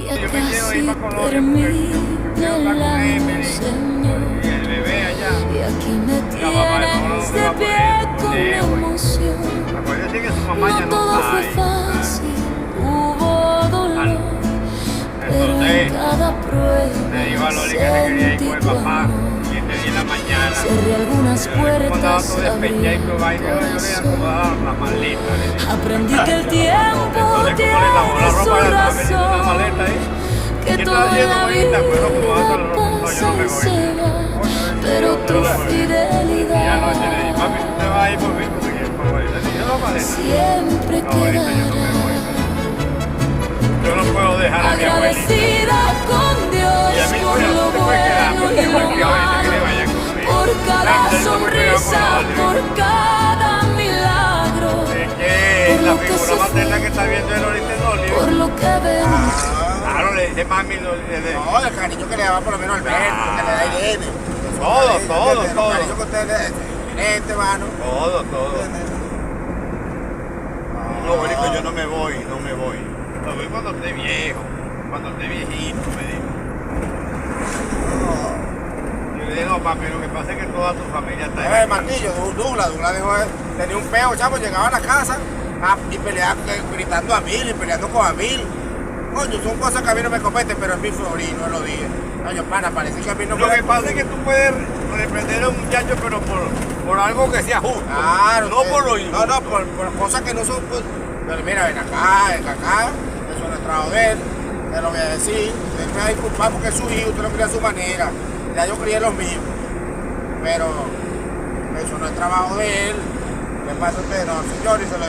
Ya Yo me quiero ir casi para Colombia termina porque el con año, Emily Señor, y el bebé allá. y aquí me Y la mamá de Pablo no tienes se va de a pie poner con Leo. emoción. Acuérdense que su mamá No ya no todo está fue ahí. fácil, hubo dolor, pero en Entonces cada le digo a prueba Loli que se quería ir sentí con el tu papá amor. y este día en la mañana. Cerré algunas Y Loli como andaba puertas, todo despechado y abrí todo ahí, tu yo le voy a acomodar corazón. la maleta. Le dije. Aprendí que el tiempo Entonces como le lavó la tiene su ropa, le estaba metiendo una maleta razón, ahí. que ¿Qué todo estás en haciendo, la abuelita? Pues acomodando la vida ropa. No, yo no pasa me y voy. se va, Coño, pero yo tu no me voy. Y anoche le dije, papi, fidelidad tú te vas a ir por mí, porque yo no voy. Le dije, yo no maleta. siempre No, abuelita, yo no me voy. Yo no puedo dejar a mi abuelita. agradecida con Dios Y a mí, por oye, lo tú te puedes quedar, bueno porque y yo lo me quedo ahorita que le malo, vaya conmigo. por cada Ay, yo me pegaba con sonrisa, la madre. por cada milagro, Es que por la lo que figura se materna que fue, está viendo él ahorita es Dolly. por lo que vemos. Claro, le dice mami. No, el cariño que le daba por lo menos al Alberto, que le da Irene. Todo. El cariño que usted le da, diferente, mano. Todo. No, abuelito, yo no me voy. Lo voy cuando esté viejo, cuando esté viejito, me dijo. Yo le dije, no, papi, lo que pasa es que toda tu familia está El ahí. martillo, Douglas dejó, tenía un peo, chavo, llegaba a la casa y peleaba, gritando a mil y peleando con a mil. Coño, son cosas que a mí no me competen, pero es mi sobrino, él lo dije. Coño, pana, parece que a mí no me... Lo que pasa es que tú puedes reprender a un muchacho, pero por algo que sea justo. Claro, no por lo injusto. No, por cosas que no son... Pues, pero mira, ven acá, eso no es trabajo de él, te lo voy a decir. Él me va a disculpar porque es su hijo, usted lo cría a su manera. Ya yo crié los míos. Pero eso no es trabajo de él. ¿Qué pasa usted? No, señor, y se lo